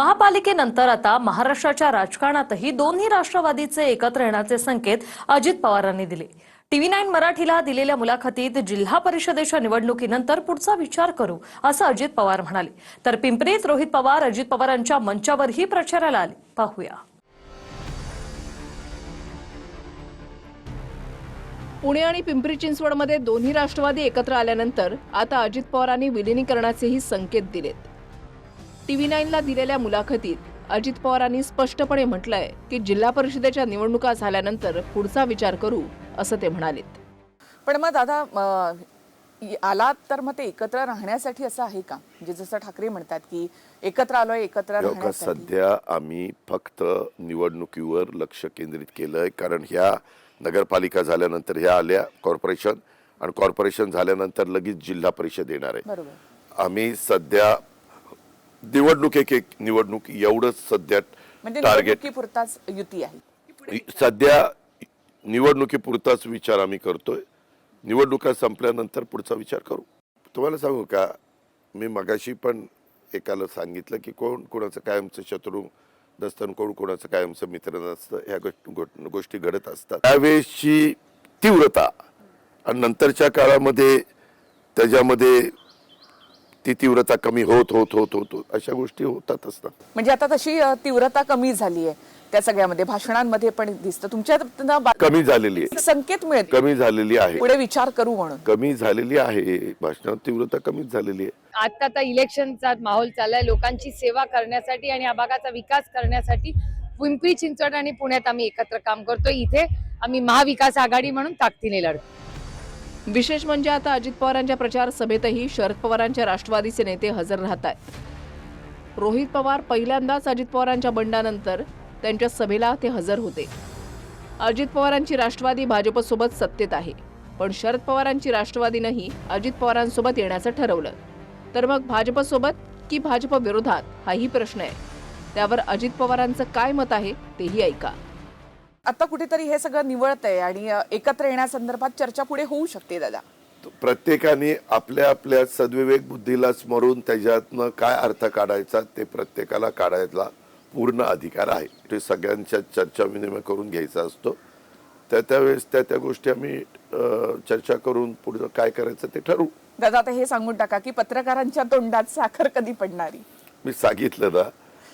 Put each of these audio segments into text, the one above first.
महापालिकेनंतर आता महाराष्ट्राच्या राजकारणातही दोन्ही राष्ट्रवादीचे एकत्र येण्याचे संकेत अजित पवारांनी दिले। TV9 मराठीला दिलेल्या मुलाखतीत जिल्हा परिषदेच्या निवडणुकीनंतर पुढचा विचार करू असं अजित पवार म्हणाले। तर पिंपरीत रोहित पवार अजित पवारांच्या मंचावरही प्रचाराला आले। पाहूया। पुणे आणि पिंपरी चिंचवडमध्ये दोन्ही राष्ट्रवादी एकत्र आल्यानंतर आता अजित पवारांनी विलीनीकरणाचेही संकेत दिलेत। TV9ला दिलेल्या मुलाखतीत अजित पवारांनी स्पष्टपणे म्हटलंय की जिल्हा परिषदेच्या निवडणुका झाल्यानंतर पुढचा विचार करू असं ते म्हणालेत। पण मग दादा आलात तर मग ते एकत्र राहण्यासाठी असं आहे का? म्हणजे जसं ठाकरे म्हणतात की एकत्र आलोय एकत्र राहण्यासाठी। सध्या आम्ही फक्त निवडणुकीवर लक्ष केंद्रित केलंय, कारण ह्या नगरपालिका झाल्यानंतर ह्या आल्या कॉर्पोरेशन, आणि कॉर्पोरेशन झाल्यानंतर लगेच जिल्हा परिषद येणार आहे। बरोबर। आम्ही सध्या निवडणूक एक निवडणूक एवढंच सध्या टार्गेट पुरताच युती आहे। सध्या निवडणुकीपुरताच विचार आम्ही करतोय। निवडणुका संपल्यानंतर पुढचा विचार करू। तुम्हाला सांगू का, मी मगाशी पण एकाला सांगितलं की कोण कोणाचं कायमचं शत्रू नसतं, कोण कोणाचं कायमचं मित्र नसतं। ह्या गोष्टी घडत असतात। त्यावेळेसची तीव्रता आणि नंतरच्या काळामध्ये त्याच्यामध्ये ती तीव्रता कमी होत होत होत होत अशा गोष्टी होतात असतात। म्हणजे आता तशी तीव्रता कमी झाली आहे त्या सगळ्यामध्ये, भाषणांमध्ये पण दिसतं तुमच्या कमी झालेली आहे, संकेत मिळत कमी झालेली आहे, पुढे विचार करू म्हणून कमी झालेली आहे। भाषणात तीव्रता कमीच झालेली आहे। आता इलेक्शनचा माहोल चाललाय, लोकांची सेवा करण्यासाठी आणि या भागाचा विकास करण्यासाठी पिंपरी चिंचवड आणि पुण्यात आम्ही एकत्र काम करतोय। इथे आम्ही महाविकास आघाडी म्हणून ताकदीने लढतो। विशेष म्हणजे आता अजित पवारांच्या प्रचार सभेतही शरद पवारांच्या राष्ट्रवादीचे नेते हजर राहत आहेत। रोहित पवार पहिल्यांदाच अजित पवारांच्या बंडानंतर त्यांच्या सभेला ते हजर होते। अजित पवारांची राष्ट्रवादी भाजपसोबत सत्तेत आहे, पण शरद पवारांची राष्ट्रवादीनेही अजित पवारांसोबत येण्याचं ठरवलं। तर मग भाजपसोबत की भाजप विरोधात हाही प्रश्न आहे। त्यावर अजित पवारांचं काय मत आहे तेही ऐका। आता कुठेतरी हे सगळं निवळतंय आणि एकत्र येण्यासंदर्भात चर्चा पुढे होऊ शकते दादा। प्रत्येकाने आपल्या आपल्या सद्विवेक बुद्धीला स्मरून त्याच्यातनं काय अर्थ काढायचा ते प्रत्येकाला काढायला पूर्ण अधिकार आहे। ते सगळ्यांच्या चर्चा विनिमय करून घ्यायचा असतो। त्यावेळेस त्या गोष्टी आम्ही चर्चा करून पुढे काय करायचं ते ठरवू। दादा आता हे सांगून टाका की पत्रकारांच्या तोंडात साखर कधी पडणारी? मी सांगितलं ना,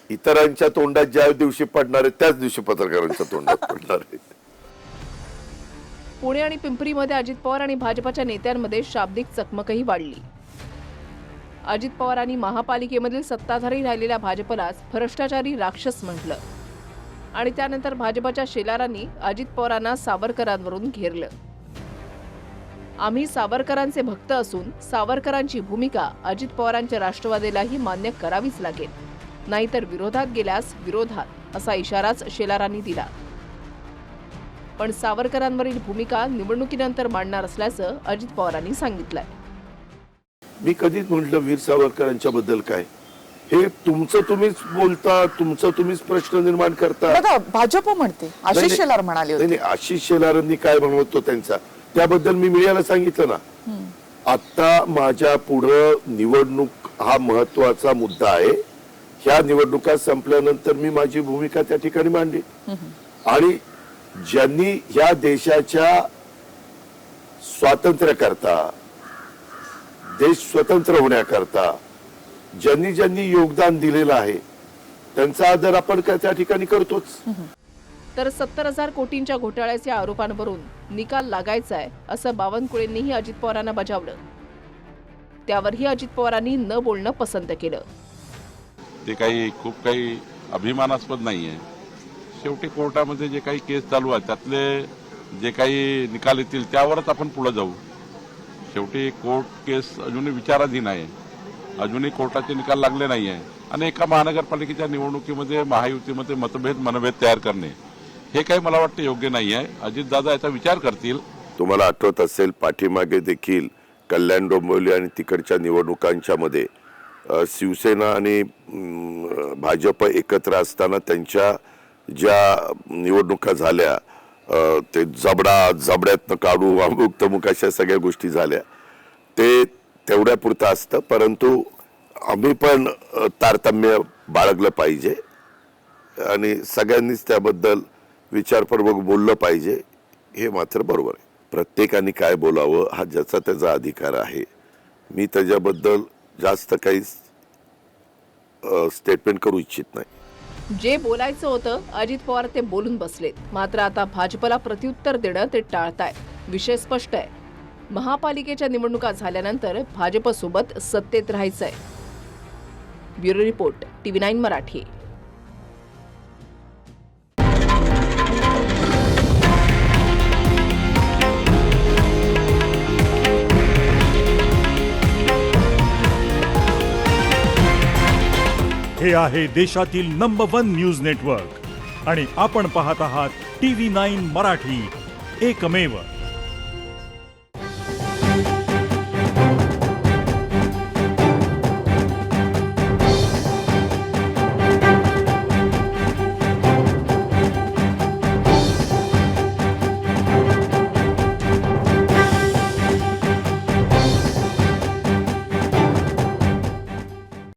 इतरांच्या तोंडात ज्या दिवशी पडणार आहे त्याच दिवशी पत्रकारांच्या तोंडात पडणार आहे। पुणे आणि पिंपरीमध्ये अजित पवार आणि भाजपच्या नेत्यांमध्ये शाब्दिक चकमकही वाढली। अजित पवारांनी महापालिकेमधील सत्ताधारी राहिलेल्या भाजपलाच भ्रष्टाचारी राक्षस म्हटलं आणि त्यानंतर भाजपच्या शेलारांनी अजित पवारांना सावरकरांवरून घेरलं। आम्ही सावरकरांचे भक्त असून सावरकरांची भूमिका अजित पवारांच्या राष्ट्रवादीलाही मान्य करावीच लागेल, नाहीतर विरोधात गेल्यास विरोधात असा इशाराच शेलारांनी दिला। पण सावरकरांवरील भूमिका निवडणुकीनंतर मांडणार असल्याचं अजित पवारांनी सांगितलंय। मी कधीच म्हटलं वीर सावरकरांच्या बद्दल काय, हे तुमचं तुम्हीच बोलता, तुमचं तुम्हीच प्रश्न निर्माण करता। दादा भाजप म्हणते, आशिष शेलार म्हणाले होते। नाही, आशिष शेलारांनी काय म्हणतो त्यांचा त्याबद्दल मी मीडियाला सांगितलं ना। आता माझ्या पुढं निवडणूक हा महत्वाचा मुद्दा आहे। ह्या निवडणुका संपल्यानंतर मी माझी भूमिका त्या ठिकाणी मांडली, आणि ज्यांनी ह्या देशाच्या स्वातंत्र्याकरता, देश स्वतंत्र होण्याकरता ज्यांनी ज्यांनी योगदान दिलेलं आहे त्यांचा आदर आपण त्या ठिकाणी करतोच। तर 70,000 कोटींच्या घोटाळ्याच्या आरोपांवरून निकाल लागायचाय असं बावनकुळेंनीही अजित पवारांना बजावलं। त्यावरही अजित पवारांनी न बोलणं पसंत केलं। ते खूप काही अभिमानास्पद नाहीये। शेवटी कोर्टामध्ये जे काही केस चालू आहे त्यातले जे काही निकाल येतील त्यावरच आपण पुढे जाऊ। शेवटी कोर्ट केस अजूनही विचाराधीन आहे, अजूनही कोर्टाचे निकाल लागले नाहीये, आणि एका महानगरपालिकेच्या निवडणुकीमध्ये महायुतीमध्ये मनभेद तयार करणे हे काही मला वाटतं योग्य नाही आहे। अजितदादा याचा विचार करतील। तुम्हाला आठवत असेल पाठीमागे देखील कल्याण डोंबिवली आणि तिकडच्या निवडणुकांच्या मध्ये शिवसेना आणि भाजप एकत्र असताना त्यांच्या ज्या निवडणुका झाल्या ते जबड्यातनं काढू अमुक तमुक अशा सगळ्या गोष्टी झाल्या। ते तेवढ्यापुरतं असतं, परंतु आम्ही पण तारतम्य बाळगलं पाहिजे आणि सगळ्यांनीच त्याबद्दल विचारपूर्वक बोललं पाहिजे, हे मात्र बरोबर आहे. प्रत्येकाने काय बोलावं हा ज्याचा त्याचा अधिकार आहे. मी त्याच्याबद्दल जास्त काही स्टेटमेंट करू इच्छित नाही. जे बोलायचं होतं अजित पवार ते बोलून बसलेत. मात्र आता भाजपला प्रत्युत्तर देणं ते टाळतायत. विषय स्पष्ट आहे, महापालिकेच्या निवडणुका झाल्यानंतर भाजपसोबत सत्तेत राहायचंय. Bureau report, TV9 Marathi. हे आहे देशातील नंबर 1 न्यूज नेटवर्क आणि आपण पाहत आहात TV9 मराठी, एकमेव.